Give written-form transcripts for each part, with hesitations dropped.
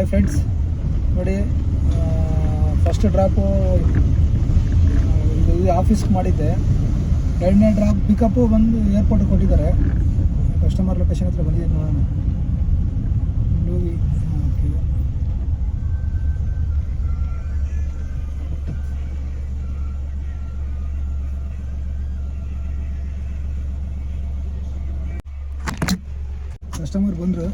Friends ನೋಡಿ, first drop ಇದು ಆಫೀಸ್ಗೆ ಮಾಡಿದ್ದೆ. 2ನೇ ಡ್ರಾಪ್ ಪಿಕಪ್ಪು ಬಂದು ಏರ್ಪೋರ್ಟಿಗೆ ಕೊಟ್ಟಿದ್ದಾರೆ. ಕಸ್ಟಮರ್ ಲೊಕೇಶನ್ ಹತ್ರ ಬಂದಿದ್ದೀನಿ, ನೋಡೋಣ. ಹೋಗಿ ಕಸ್ಟಮರ್ ಬಂದರು.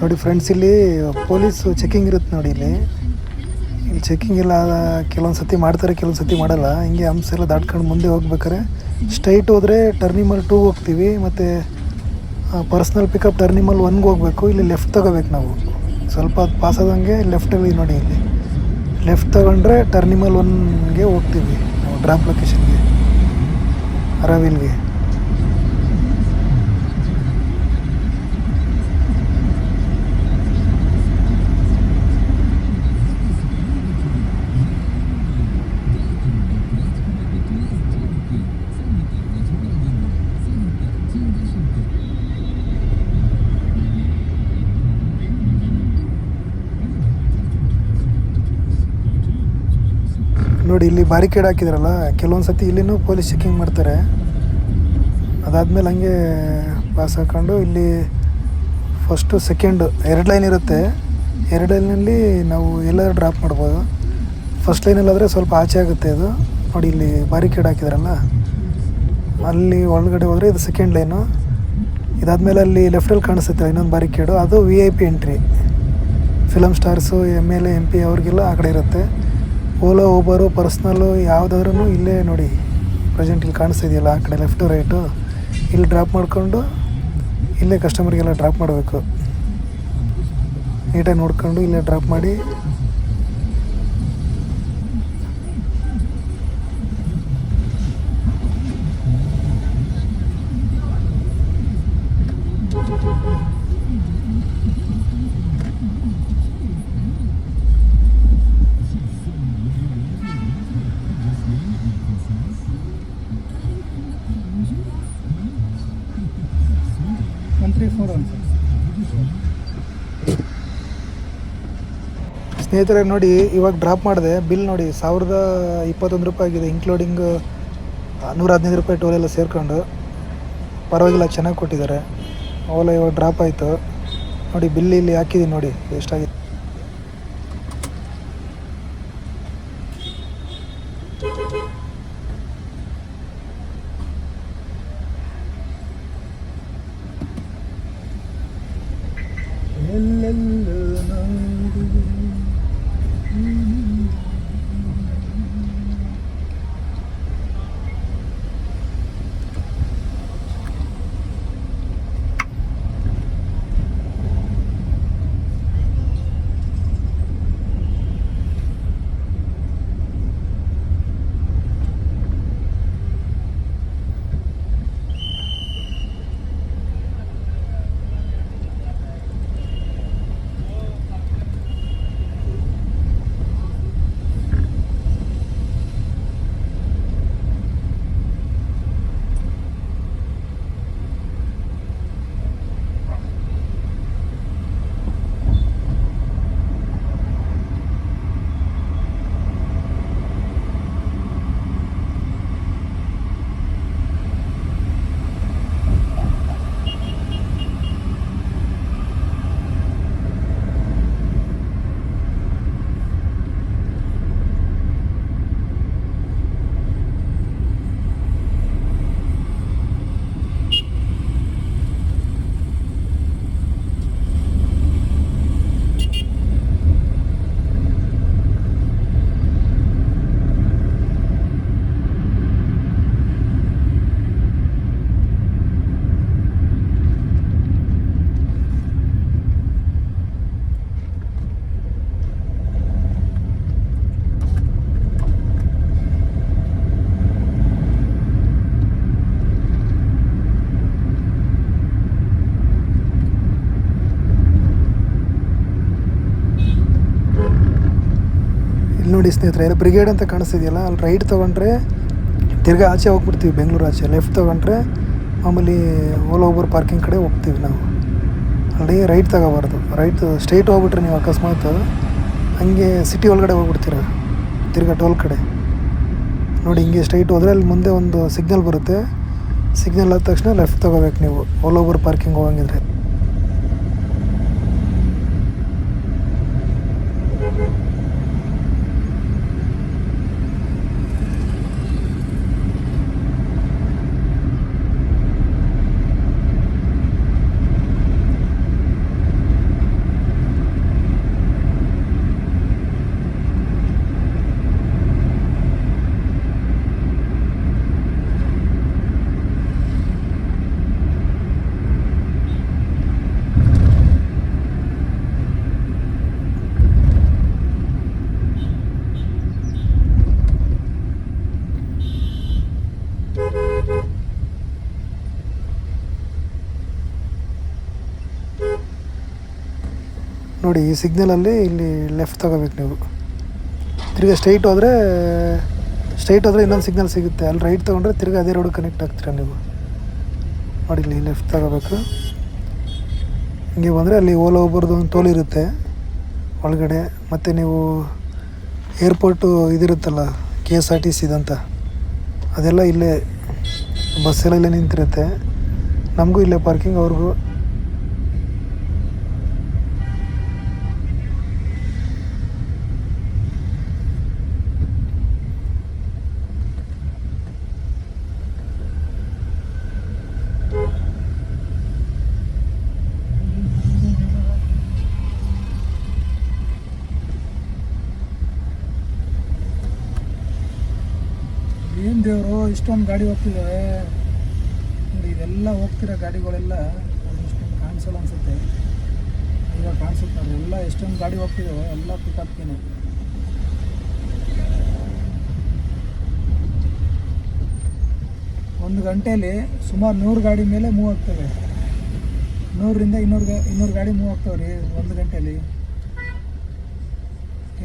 ನೋಡಿ ಫ್ರೆಂಡ್ಸ್, ಇಲ್ಲಿ ಪೊಲೀಸು ಚೆಕಿಂಗ್ ಇರುತ್ತೆ ನೋಡಿ. ಇಲ್ಲಿ ಚೆಕಿಂಗ್ ಎಲ್ಲ ಕೆಲವೊಂದು ಸತಿ ಮಾಡ್ತಾರೆ, ಕೆಲವೊಂದು ಸತಿ ಮಾಡಲ್ಲ. ಹಿಂಗೆ ಹಂಪ್ಸ್ ಎಲ್ಲ ದಾಟ್ಕೊಂಡು ಮುಂದೆ ಹೋಗ್ಬೇಕಾರೆ ಸ್ಟ್ರೈಟ್ ಹೋದರೆ ಟರ್ನಿಮಲ್ 2 ಹೋಗ್ತೀವಿ, ಮತ್ತು ಪರ್ಸ್ನಲ್ ಪಿಕಪ್ ಟರ್ನಿಮಲ್ 1ಗೆ ಹೋಗಬೇಕು. ಇಲ್ಲಿ ಲೆಫ್ಟ್ ತೊಗೋಬೇಕು ನಾವು. ಸ್ವಲ್ಪ ಅದು ಪಾಸ್ ಆದಂಗೆ ಲೆಫ್ಟಲ್ಲಿ ನೋಡಿ, ಇಲ್ಲಿ ಲೆಫ್ಟ್ ತೊಗೊಂಡ್ರೆ ಟರ್ನಿಮಲ್ 1ಗೆ ಹೋಗ್ತೀವಿ ನಾವು, ಡ್ರಾಪ್ ಲೊಕೇಶನ್ಗೆ, ಅರವಿಲ್ಗೆ. ನೋಡಿ ಇಲ್ಲಿ ಬ್ಯಾರಿಕೇಡ್ ಹಾಕಿದ್ರಲ್ಲ, ಕೆಲವೊಂದು ಸತಿ ಇಲ್ಲಿನೂ ಪೊಲೀಸ್ ಚೆಕಿಂಗ್ ಮಾಡ್ತಾರೆ. ಅದಾದಮೇಲೆ ಹಂಗೆ ಪಾಸ್ ಹಾಕ್ಕೊಂಡು ಇಲ್ಲಿ ಫಸ್ಟು ಸೆಕೆಂಡು 2 ಲೈನ್ ಇರುತ್ತೆ. 2 ಲೈನಲ್ಲಿ ನಾವು ಎಲ್ಲರೂ ಡ್ರಾಪ್ ಮಾಡ್ಬೋದು. ಫಸ್ಟ್ ಲೈನಲ್ಲಾದರೆ ಸ್ವಲ್ಪ ಆಚೆ ಆಗುತ್ತೆ ಅದು. ನೋಡಿ ಇಲ್ಲಿ ಬ್ಯಾರಿಕೇಡ್ ಹಾಕಿದ್ರಲ್ಲ, ಅಲ್ಲಿ ಒಳಗಡೆ ಹೋದರೆ ಇದು ಸೆಕೆಂಡ್ ಲೈನು. ಇದಾದಮೇಲೆ ಅಲ್ಲಿ ಲೆಫ್ಟಲ್ಲಿ ಕಾಣಿಸುತ್ತೆ ಇನ್ನೊಂದು ಬ್ಯಾರಿಕೇಡು, ಅದು VIP entry. Film stars, MLA MP ಅವ್ರಿಗೆಲ್ಲ ಆ ಕಡೆ ಇರುತ್ತೆ. ಓಲೋ, ಊಬರು, ಪರ್ಸ್ನಲ್ಲು ಯಾವುದಾದ್ರೂ ಇಲ್ಲೇ ನೋಡಿ ಪ್ರೆಸೆಂಟ್ ಇಲ್ಲಿ ಕಾಣಿಸ್ತಿದೆಯಲ್ಲ, ಆ ಕಡೆ ಲೆಫ್ಟು ರೈಟು, ಇಲ್ಲಿ ಡ್ರಾಪ್ ಮಾಡಿಕೊಂಡು ಇಲ್ಲೇ ಕಸ್ಟಮರ್ಗೆಲ್ಲ ಡ್ರಾಪ್ ಮಾಡಬೇಕು. ನೀಟಾಗಿ ನೋಡ್ಕೊಂಡು ಇಲ್ಲೇ ಡ್ರಾಪ್ ಮಾಡಿ ಸ್ನೇಹಿತರೆ. ನೋಡಿ ಇವಾಗ ಡ್ರಾಪ್ ಮಾಡಿದೆ, ಬಿಲ್ ನೋಡಿ 1021 ರೂಪಾಯಿ ಆಗಿದೆ, ಇನ್ಕ್ಲೂಡಿಂಗ್ 115 ರೂಪಾಯಿ ಟೋಲ್ ಎಲ್ಲ ಸೇರಿಕೊಂಡು. ಪರವಾಗಿಲ್ಲ, ಚೆನ್ನಾಗಿ ಕೊಟ್ಟಿದ್ದಾರೆ. ಓಲಾ ಇವಾಗ ಡ್ರಾಪ್ ಆಯಿತು ನೋಡಿ, ಬಿಲ್ ಇಲ್ಲಿ ಹಾಕಿದ್ದೀನಿ ನೋಡಿ ಎಷ್ಟಾಗಿದೆ. ನೋಡಿ ಸ್ನೇಹಿತರೆ, ಇಲ್ಲಿ ಬ್ರಿಗೇಡ್ ಅಂತ ಕಾಣಿಸ್ತಿದೆಯಲ್ಲ, ಅಲ್ಲಿ ರೈಟ್ ತೊಗೊಂಡ್ರೆ ತಿರ್ಗಾ ಆಚೆ ಹೋಗ್ಬಿಡ್ತೀವಿ, ಬೆಂಗಳೂರು ಆಚೆ. ಲೆಫ್ಟ್ ತೊಗೊಂಡ್ರೆ ಮಾಮೂಲಿ ಓಲಾ ಊಬರ್ ಪಾರ್ಕಿಂಗ್ ಕಡೆ ಹೋಗ್ತೀವಿ ನಾವು. ಅಲ್ಲಿ ರೈಟ್ ತಗೋಬಾರ್ದು, ರೈಟ್ ಸ್ಟ್ರೈಟ್ ಹೋಗ್ಬಿಟ್ರೆ ನೀವು ಅಕಸ್ಮಾತ್ ಹಂಗೆ ಸಿಟಿ ಒಳಗಡೆ ಹೋಗ್ಬಿಡ್ತೀರ ತಿರ್ಗಾ ಟೋಲ್ ಕಡೆ. ನೋಡಿ ಹಿಂಗೆ ಸ್ಟ್ರೈಟ್ ಹೋದರೆ ಅಲ್ಲಿ ಮುಂದೆ ಒಂದು ಸಿಗ್ನಲ್ ಬರುತ್ತೆ, ಸಿಗ್ನಲ್ ಆದ ತಕ್ಷಣ ಲೆಫ್ಟ್ ತೊಗೋಬೇಕು ನೀವು ಓಲಾ ಊಬರ್ ಪಾರ್ಕಿಂಗ್ ಹೋಗಂಗಿದ್ರೆ. ನೋಡಿ ಈ ಸಿಗ್ನಲಲ್ಲಿ ಇಲ್ಲಿ ಲೆಫ್ಟ್ ತಗೋಬೇಕು ನೀವು. ತಿರ್ಗಿ ಸ್ಟ್ರೈಟ್ ಹೋದರೆ ಇನ್ನೊಂದು ಸಿಗ್ನಲ್ ಸಿಗುತ್ತೆ, ಅಲ್ಲಿ ರೈಟ್ ತೊಗೊಂಡ್ರೆ ತಿರ್ಗಿ ಅದೇ ರೋಡ್ ಕನೆಕ್ಟ್ ಆಗ್ತೀರ ನೀವು. ನೋಡಿ ಇಲ್ಲಿ ಲೆಫ್ಟ್ ತಗೋಬೇಕು. ಹಿಂಗೆ ಬಂದರೆ ಅಲ್ಲಿ ಓಲಾ ಊಬರ್ದು ಒಂದು ಟೋಲ್ ಇರುತ್ತೆ ಒಳಗಡೆ. ಮತ್ತು ನೀವು ಏರ್ಪೋರ್ಟು ಇದಿರುತ್ತಲ್ಲ KSRTC ಇದಂತ, ಅದೆಲ್ಲ ಇಲ್ಲೇ ಬಸ್ಸೆಲ್ಲ ಇಲ್ಲೇ ನಿಂತಿರುತ್ತೆ. ನಮಗೂ ಇಲ್ಲೇ ಪಾರ್ಕಿಂಗ್, ಅವ್ರಿಗೂ. ಏನು ದೇವರು ಇಷ್ಟೊಂದು ಗಾಡಿ ಹೋಗ್ತಿದ್ದಾವೆ ನೋಡಿ. ಇದೆಲ್ಲ ಹೋಗ್ತಿರೋ ಗಾಡಿಗಳೆಲ್ಲ ಇಷ್ಟೊಂದು ಕಾಣಿಸಲ್ಲ ಅನಿಸುತ್ತೆ. ಇವಾಗ ಕಾಣಿಸುತ್ತೆ ನೋಡಿ, ಎಲ್ಲ ಎಷ್ಟೊಂದು ಗಾಡಿ ಹೋಗ್ತಿದ್ದಾವೆ, ಎಲ್ಲ ಪಿಕಪ್ಗೇನೆ. ಒಂದು ಗಂಟೆಯಲ್ಲಿ ಸುಮಾರು 100 ಗಾಡಿ ಮೇಲೆ ಮೂವ್ ಆಗ್ತವೆ. 100ರಿಂದ 200 ಗಾಡಿ ಮೂವ್ ಆಗ್ತಾವೆ ರೀ ಒಂದು ಗಂಟೆಯಲ್ಲಿ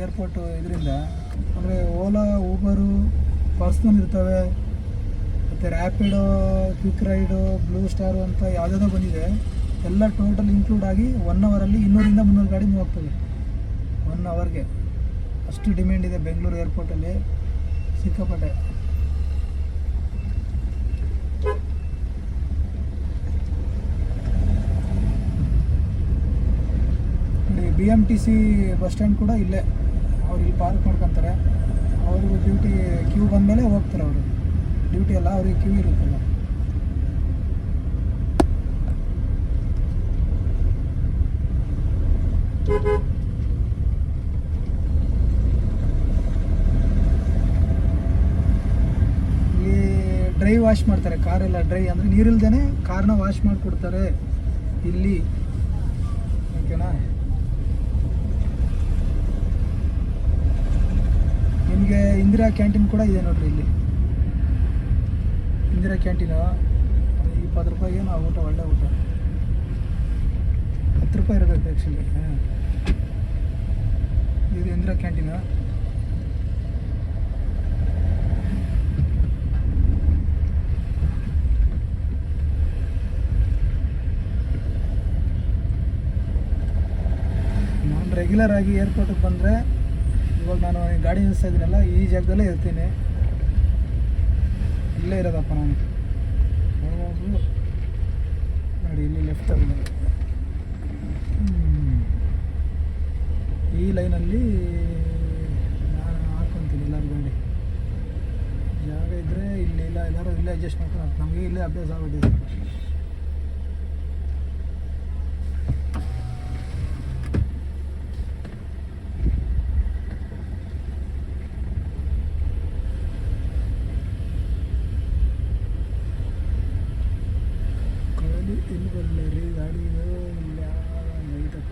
ಏರ್ಪೋರ್ಟು ಇದರಿಂದ. ಅಂದರೆ ಓಲಾ, ಊಬರು, ಪರ್ಸ್ನಲ್ ಇರ್ತವೆ, ಮತ್ತು Rapido, quick raid, blue star ಅಂತ ಯಾವುದಾದ್ರೂ ಬಂದಿದೆ. ಎಲ್ಲ ಟೋಟಲ್ ಇನ್ಕ್ಲೂಡ್ ಆಗಿ 1 ಅವರಲ್ಲಿ 200ರಿಂದ 300 ಗಾಡಿ ಮೂವ್ ಆಗ್ತವೆ 1 ಅವರ್ಗೆ. ಅಷ್ಟು ಡಿಮ್ಯಾಂಡ್ ಇದೆ ಬೆಂಗಳೂರು ಏರ್ಪೋರ್ಟಲ್ಲಿ, ಸಿಕ್ಕಾಪಟ್ಟೆ. ನೋಡಿ BMTC ಬಸ್ ಸ್ಟ್ಯಾಂಡ್ ಕೂಡ ಇಲ್ಲೇ, ಅವ್ರು ಇಲ್ಲಿ ಪಾರ್ಕ್ ಮಾಡ್ಕೊತಾರೆ. ಅವ್ರಿಗೂ ಡ್ಯೂಟಿ ಕ್ಯೂ ಬಂದಮೇಲೆ ಹೋಗ್ತಾರೆ. ಅವರು ಡ್ಯೂಟಿ ಎಲ್ಲ ಅವ್ರಿಗೆ ಕ್ಯೂ ಇರುತ್ತಲ್ಲ. ಇಲ್ಲಿ ಡ್ರೈ ವಾಶ್ ಮಾಡ್ತಾರೆ, ಕಾರೆಲ್ಲ ಡ್ರೈ ಅಂದರೆ ನೀರಿಲ್ದೇ ಕಾರ್ನ ವಾಶ್ ಮಾಡಿಕೊಡ್ತಾರೆ ಇಲ್ಲಿ, ಓಕೆನಾ. ನಿಮಗೆ ಇಂದಿರಾ ಕ್ಯಾಂಟೀನ್ ಕೂಡ ಇದೆ ನೋಡ್ರಿ ಇಲ್ಲಿ. ಇಂದಿರಾ ಕ್ಯಾಂಟೀನು 20 ರೂಪಾಯಿಗೆ ನಾವು ಊಟ, ಒಳ್ಳೆ ಊಟ. 10 ರೂಪಾಯಿ ಇರಬೇಕು ಆ್ಯಕ್ಚುಲಿ. ಇದು ಇಂದಿರಾ ಕ್ಯಾಂಟೀನು. ನಾನು ರೆಗ್ಯುಲರ್ ಆಗಿ ಏರ್ಪೋರ್ಟಿಗೆ ಬಂದರೆ, ಇವಾಗ ನಾನು ಗಾಡಿ ನಿಲ್ಲಿಸ್ತಾ ಇದ್ದೀನಲ್ಲ, ಈ ಜಾಗದಲ್ಲೇ ಇರ್ತೀನಿ. ಇಲ್ಲೇ ಇರೋದಪ್ಪ ನಾನು. ನೋಡಿ ಇಲ್ಲಿ ಲೆಫ್ಟ್ ತಗೊಂಡು ಈ ಲೈನಲ್ಲಿ ನಾನು ಹಾಕ್ಕೊತೀನಿ ಎಲ್ಲರೂ ಗಾಡಿ. ಜಾಗ ಇದ್ದರೆ ಇಲ್ಲಿ ಇಲ್ಲ, ಎಲ್ಲರೂ ಇಲ್ಲೇ ಅಡ್ಜಸ್ಟ್ ಮಾಡ್ಕೊಂಡು ನಮಗೆ ಇಲ್ಲೇ ಅಭ್ಯಾಸ ಆಗ್ಬಿಟ್ಟಿದೆ. ಇಲ್ಲಿ ಬರಲಿ ಗಾಡಿ ಇಲ್ಲ ನೈಟಪ್ಪ.